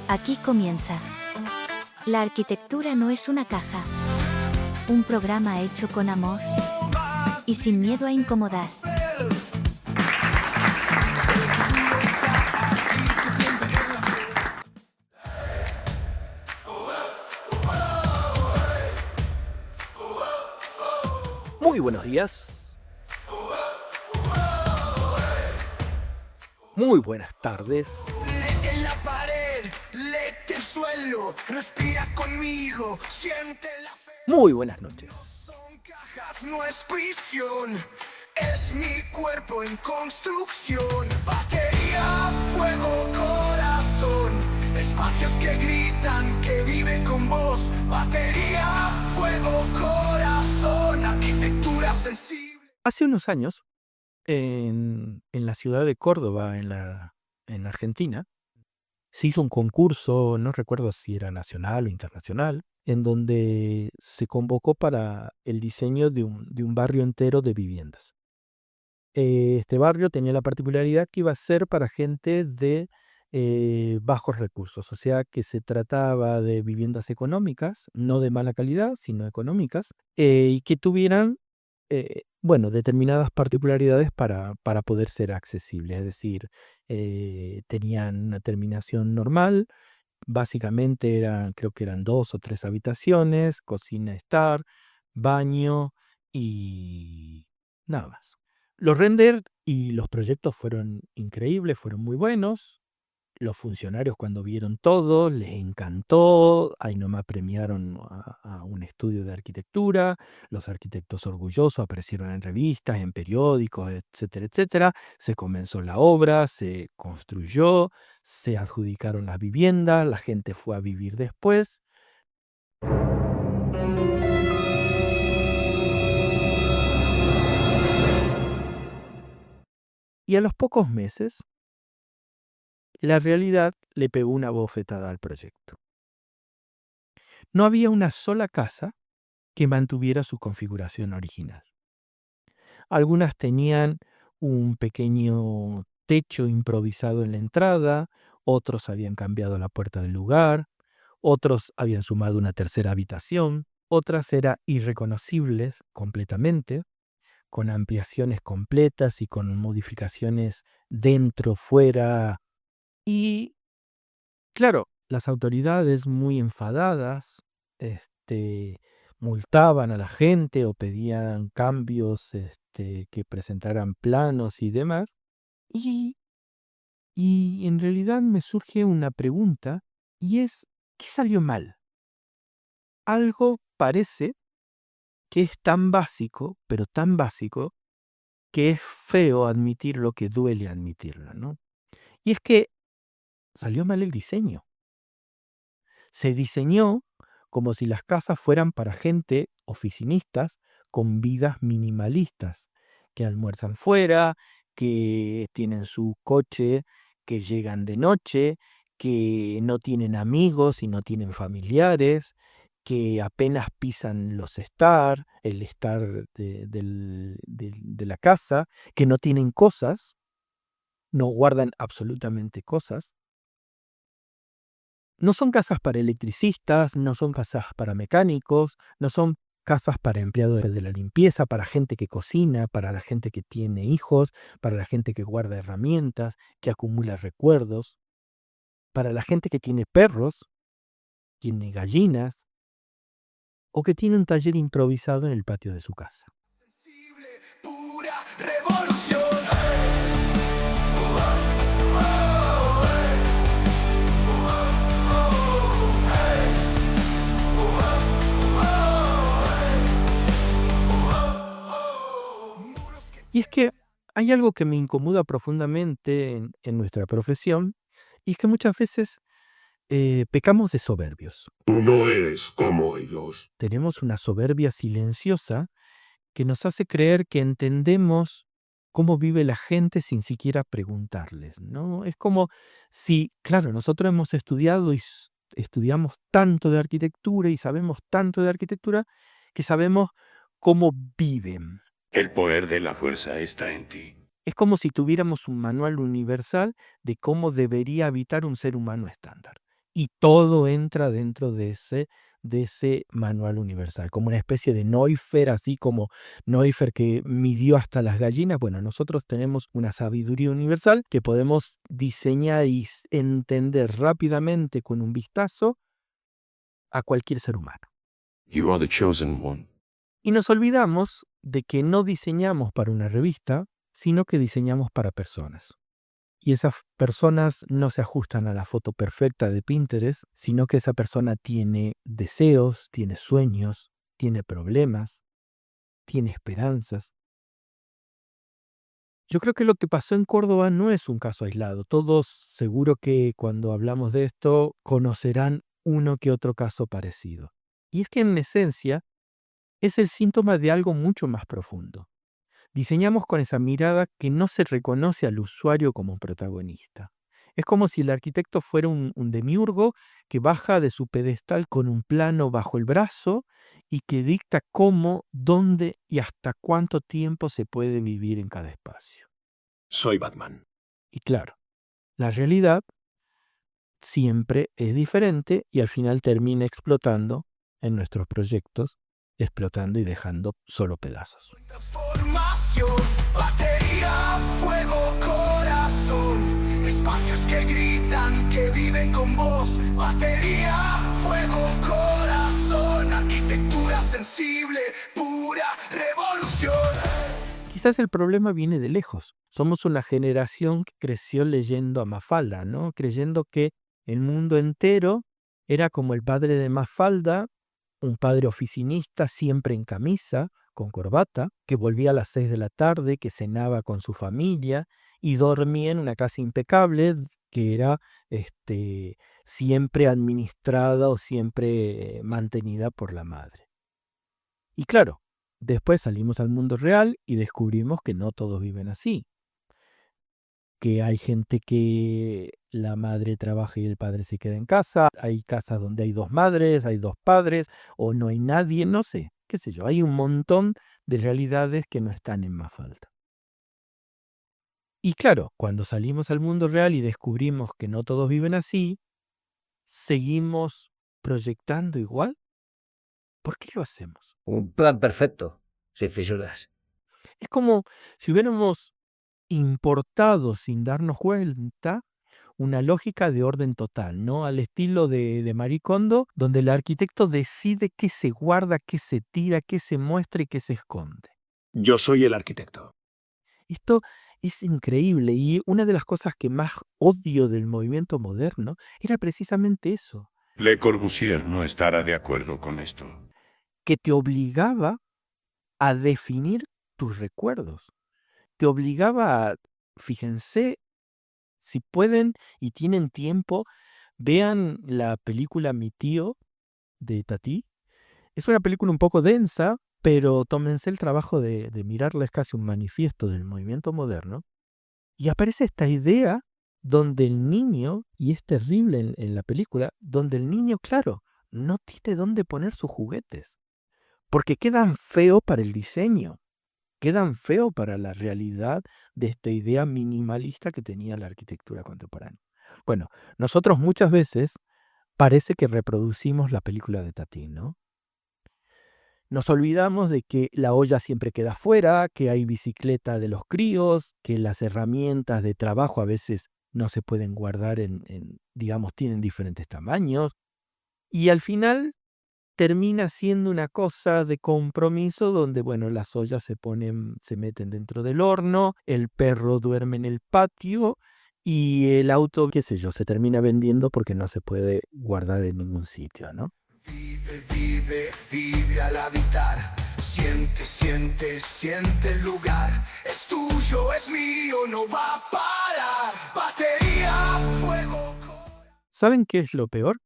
Aquí comienza. La arquitectura no es una caja. Un programa hecho con amor y sin miedo a incomodar. Muy buenos días. Muy buenas tardes. Lete en la pared, lete el suelo, respira conmigo, siente la fe. Muy buenas noches. Son cajas, no es prisión, es mi cuerpo en construcción. Batería, fuego, corazón, espacios que gritan, que viven con vos. Batería, fuego, corazón, arquitectura sensible. Hace unos años, en la ciudad de Córdoba, en Argentina, se hizo un concurso, no recuerdo si era nacional o internacional, en donde se convocó para el diseño de un barrio entero de viviendas. Este barrio tenía la particularidad que iba a ser para gente de bajos recursos, o sea que se trataba de viviendas económicas, no de mala calidad, sino económicas, y que tuvieran determinadas particularidades para poder ser accesibles, es decir, tenían una terminación normal, básicamente creo que eran 2 o 3 habitaciones, cocina estar, baño y nada más. Los render y los proyectos fueron increíbles, fueron muy buenos. Los funcionarios cuando vieron todo, les encantó, ahí nomás premiaron a un estudio de arquitectura, los arquitectos orgullosos aparecieron en revistas, en periódicos, etcétera, etcétera. Se comenzó la obra, se construyó, se adjudicaron las viviendas, la gente fue a vivir después. Y a los pocos meses, la realidad le pegó una bofetada al proyecto. No había una sola casa que mantuviera su configuración original. Algunas tenían un pequeño techo improvisado en la entrada, otros habían cambiado la puerta del lugar, otros habían sumado una tercera habitación, otras eran irreconocibles completamente, con ampliaciones completas y con modificaciones dentro, fuera. Y claro, las autoridades muy enfadadas, multaban a la gente o pedían cambios, que presentaran planos y demás. Y, y en realidad me surge una pregunta y es, ¿qué salió mal? Algo parece que es tan básico, pero tan básico, que es feo admitirlo, que duele admitirlo, ¿no? Y es que salió mal el diseño. Se diseñó como si las casas fueran para gente oficinistas con vidas minimalistas, que almuerzan fuera, que tienen su coche, que llegan de noche, que no tienen amigos y no tienen familiares, que apenas pisan el estar de la casa, que no tienen cosas, no guardan absolutamente cosas. No son casas para electricistas, no son casas para mecánicos, no son casas para empleados de la limpieza, para gente que cocina, para la gente que tiene hijos, para la gente que guarda herramientas, que acumula recuerdos, para la gente que tiene perros, tiene gallinas o que tiene un taller improvisado en el patio de su casa. Sensible, pura revolución. Y es que hay algo que me incomoda profundamente en nuestra profesión, y es que muchas veces pecamos de soberbios. Tú no eres como ellos. Tenemos una soberbia silenciosa que nos hace creer que entendemos cómo vive la gente sin siquiera preguntarles, ¿no? Es como si, claro, nosotros hemos estudiado y estudiamos tanto de arquitectura y sabemos tanto de arquitectura que sabemos cómo viven. El poder de la fuerza está en ti. Es como si tuviéramos un manual universal de cómo debería habitar un ser humano estándar. y todo entra dentro de ese manual universal, como una especie de Neufer, así como Neufer que midió hasta las gallinas. Bueno, nosotros tenemos una sabiduría universal que podemos diseñar y entender rápidamente con un vistazo a cualquier ser humano. You are the chosen one. Y nos olvidamos de que no diseñamos para una revista, sino que diseñamos para personas. Y esas personas no se ajustan a la foto perfecta de Pinterest, sino que esa persona tiene deseos, tiene sueños, tiene problemas, tiene esperanzas. Yo creo que lo que pasó en Córdoba no es un caso aislado. Todos seguro que cuando hablamos de esto conocerán uno que otro caso parecido. Y es que en esencia es el síntoma de algo mucho más profundo. Diseñamos con esa mirada que no se reconoce al usuario como protagonista. Es como si el arquitecto fuera un demiurgo que baja de su pedestal con un plano bajo el brazo y que dicta cómo, dónde y hasta cuánto tiempo se puede vivir en cada espacio. Soy Batman. Y claro, la realidad siempre es diferente y al final termina explotando en nuestros proyectos, explotando y dejando solo pedazos. Transformación, batería, fuego, corazón. Espacios que gritan, que viven con vos. Batería, fuego, corazón. Arquitectura sensible, pura revolución. Quizás el problema viene de lejos. Somos una generación que creció leyendo a Mafalda, ¿no? Creyendo que el mundo entero era como el padre de Mafalda, un padre oficinista siempre en camisa, con corbata, que volvía a las 6 de la tarde, que cenaba con su familia y dormía en una casa impecable que era siempre administrada o siempre mantenida por la madre. Y claro, después salimos al mundo real y descubrimos que no todos viven así. Que hay gente que la madre trabaja y el padre se queda en casa, hay casas donde hay 2 madres, hay 2 padres, o no hay nadie, no sé, qué sé yo, hay un montón de realidades que no están en Mafalda. Y claro, cuando salimos al mundo real y descubrimos que no todos viven así, ¿seguimos proyectando igual? ¿Por qué lo hacemos? Un plan perfecto, sin fisuras. Es como si hubiéramos importado sin darnos cuenta una lógica de orden total, ¿no? Al estilo de Marie Kondo, donde el arquitecto decide qué se guarda, qué se tira, qué se muestra y qué se esconde. Yo soy el arquitecto. Esto es increíble y una de las cosas que más odio del movimiento moderno era precisamente eso, Le Corbusier no estará de acuerdo con esto. que te obligaba a definir tus recuerdos. Te obligaba a, fíjense, si pueden y tienen tiempo, vean la película Mi tío de Tati. Es una película un poco densa, pero tómense el trabajo de mirarla, es casi un manifiesto del movimiento moderno. Y aparece esta idea donde el niño, y es terrible en la película, donde el niño, claro, no tiene dónde poner sus juguetes, porque quedan feos para el diseño, quedan feos para la realidad de esta idea minimalista que tenía la arquitectura contemporánea. Bueno, nosotros muchas veces parece que reproducimos la película de Tati, ¿no? Nos olvidamos de que la olla siempre queda fuera, que hay bicicleta de los críos, que las herramientas de trabajo a veces no se pueden guardar digamos, tienen diferentes tamaños. Y al final termina siendo una cosa de compromiso donde, bueno, las ollas se meten dentro del horno, el perro duerme en el patio y el auto, qué sé yo, se termina vendiendo porque no se puede guardar en ningún sitio, ¿no? Vive, vive, vive al habitar. Siente, siente, siente el lugar. Es tuyo, es mío, no va a parar. Batería, fuego. ¿Saben qué es lo peor?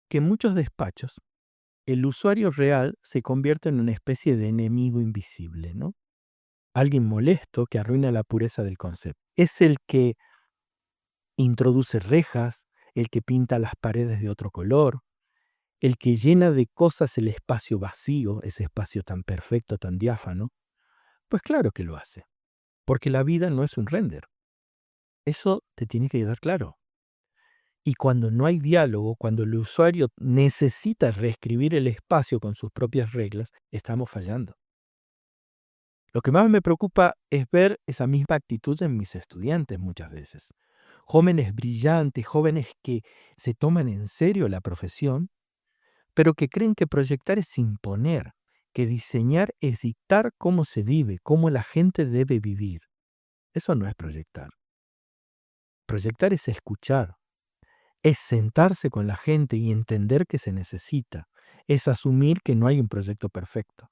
Que en muchos despachos el usuario real se convierte en una especie de enemigo invisible, ¿no? Alguien molesto que arruina la pureza del concepto. Es el que introduce rejas, el que pinta las paredes de otro color, el que llena de cosas el espacio vacío, ese espacio tan perfecto, tan diáfano. Pues claro que lo hace, porque la vida no es un render. Eso te tiene que quedar claro. Y cuando no hay diálogo, cuando el usuario necesita reescribir el espacio con sus propias reglas, estamos fallando. Lo que más me preocupa es ver esa misma actitud en mis estudiantes muchas veces. Jóvenes brillantes, jóvenes que se toman en serio la profesión, pero que creen que proyectar es imponer, que diseñar es dictar cómo se vive, cómo la gente debe vivir. Eso no es proyectar. Proyectar es escuchar, es sentarse con la gente y entender que se necesita, es asumir que no hay un proyecto perfecto,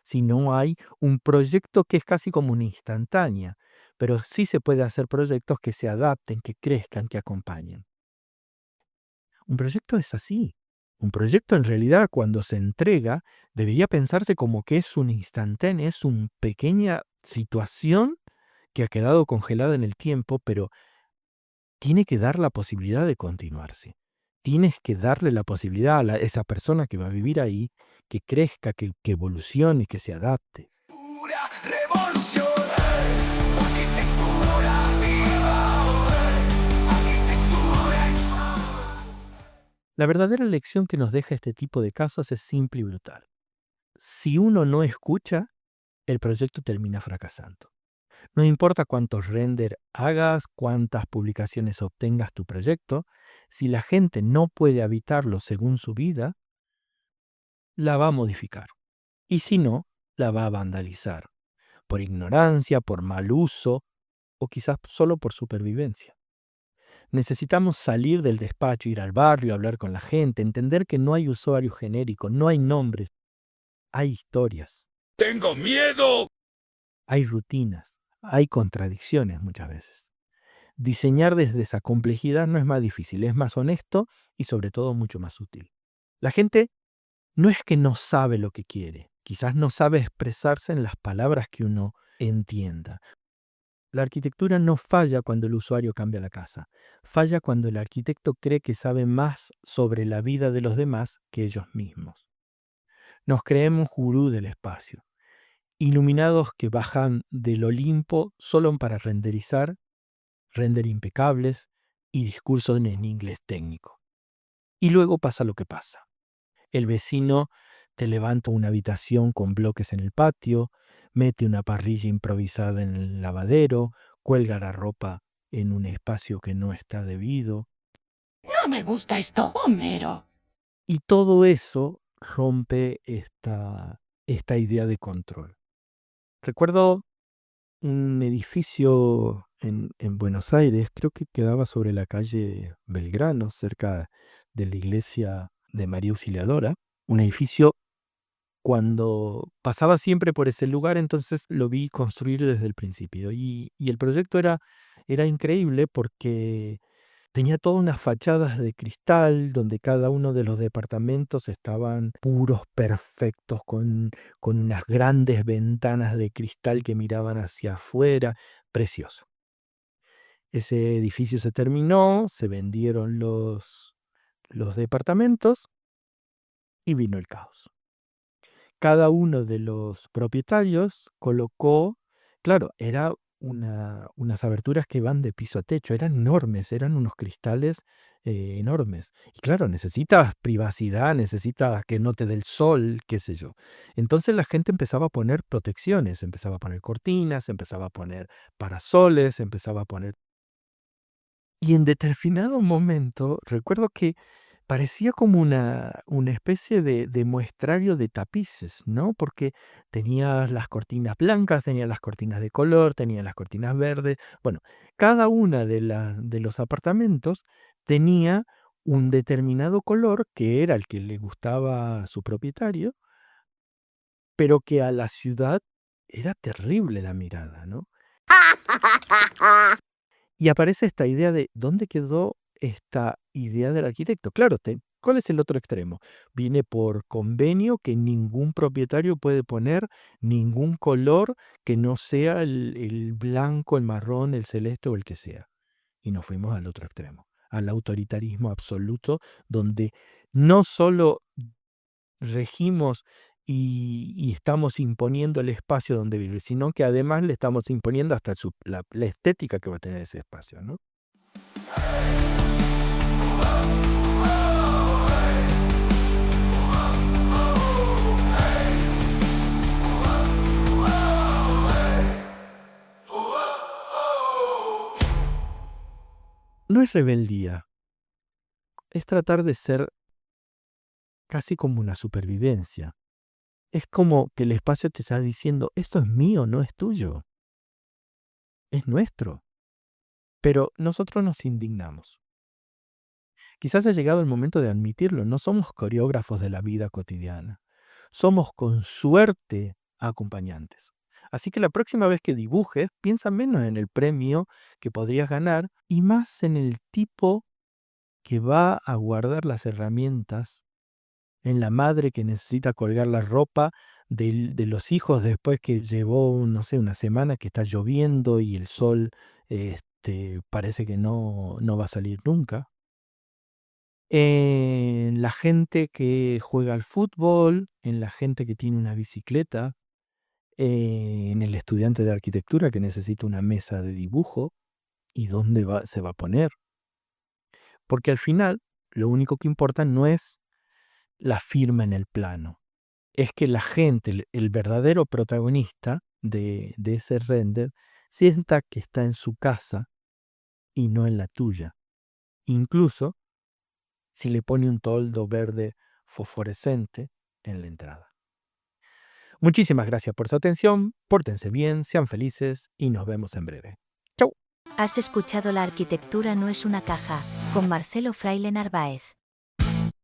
sino hay un proyecto que es casi como una instantánea, pero sí se puede hacer proyectos que se adapten, que crezcan, que acompañen. Un proyecto es así. Un proyecto en realidad cuando se entrega debería pensarse como que es un instantáneo, es una pequeña situación que ha quedado congelada en el tiempo, pero tiene que dar la posibilidad de continuarse. Tienes que darle la posibilidad a esa persona que va a vivir ahí, que crezca, que evolucione, que se adapte. Pura revolución. Arquitectura viva. Arquitectura. La verdadera lección que nos deja este tipo de casos es simple y brutal. Si uno no escucha, el proyecto termina fracasando. No importa cuántos render hagas, cuántas publicaciones obtengas tu proyecto, si la gente no puede habitarlo según su vida, la va a modificar. Y si no, la va a vandalizar, por ignorancia, por mal uso o quizás solo por supervivencia. Necesitamos salir del despacho, ir al barrio, hablar con la gente, entender que no hay usuario genérico, no hay nombres, hay historias. ¡Tengo miedo! Hay rutinas, hay contradicciones muchas veces. Diseñar desde esa complejidad no es más difícil, es más honesto y sobre todo mucho más útil. La gente no es que no sabe lo que quiere, quizás no sabe expresarse en las palabras que uno entienda. La arquitectura no falla cuando el usuario cambia la casa, falla cuando el arquitecto cree que sabe más sobre la vida de los demás que ellos mismos. Nos creemos gurú del espacio, iluminados que bajan del Olimpo solo para renderizar, render impecables y discursos en inglés técnico. Y luego pasa lo que pasa. El vecino te levanta una habitación con bloques en el patio, mete una parrilla improvisada en el lavadero, cuelga la ropa en un espacio que no está debido. No me gusta esto, Homero. Y todo eso rompe esta idea de control. Recuerdo un edificio en Buenos Aires, creo que quedaba sobre la calle Belgrano, cerca de la iglesia de María Auxiliadora. Un edificio, cuando pasaba siempre por ese lugar, entonces lo vi construir desde el principio. Y el proyecto era increíble porque tenía todas unas fachadas de cristal donde cada uno de los departamentos estaban puros, perfectos, con unas grandes ventanas de cristal que miraban hacia afuera. Precioso. Ese edificio se terminó, se vendieron los departamentos y vino el caos. Cada uno de los propietarios colocó, claro, era unas aberturas que van de piso a techo, eran enormes, eran unos cristales enormes. Y claro, necesitas privacidad, necesitas que no te dé el sol, qué sé yo. Entonces la gente empezaba a poner protecciones, empezaba a poner cortinas, empezaba a poner parasoles, empezaba a poner... Y en determinado momento, recuerdo que parecía como una especie de muestrario de tapices, ¿no? Porque tenía las cortinas blancas, tenía las cortinas de color, tenía las cortinas verdes. Bueno, cada una de los apartamentos tenía un determinado color que era el que le gustaba a su propietario, pero que a la ciudad era terrible la mirada, ¿no? Y aparece esta idea de ¿dónde quedó esta idea del arquitecto? Claro, ¿cuál es el otro extremo? Viene por convenio que ningún propietario puede poner ningún color que no sea el blanco, el marrón, el celeste o el que sea. Y nos fuimos al otro extremo, al autoritarismo absoluto, donde no solo regimos y estamos imponiendo el espacio donde vivir, sino que además le estamos imponiendo hasta la estética que va a tener ese espacio, ¿no? No es rebeldía, es tratar de ser casi como una supervivencia. Es como que el espacio te está diciendo, esto es mío, no es tuyo, es nuestro. Pero nosotros nos indignamos. Quizás ha llegado el momento de admitirlo, no somos coreógrafos de la vida cotidiana. Somos con suerte acompañantes. Así que la próxima vez que dibujes, piensa menos en el premio que podrías ganar y más en el tipo que va a guardar las herramientas, en la madre que necesita colgar la ropa de los hijos después que llevó, no sé, una semana que está lloviendo y el sol parece que no va a salir nunca. En la gente que juega al fútbol, en la gente que tiene una bicicleta, en el estudiante de arquitectura que necesita una mesa de dibujo y dónde se va a poner. Porque al final, lo único que importa no es la firma en el plano, es que la gente, el verdadero protagonista de ese render, sienta que está en su casa y no en la tuya. Incluso si le pone un toldo verde fosforescente en la entrada. Muchísimas gracias por su atención, pórtense bien, sean felices y nos vemos en breve. ¡Chau! Has escuchado La arquitectura no es una caja, con Marcelo Fraile Narváez.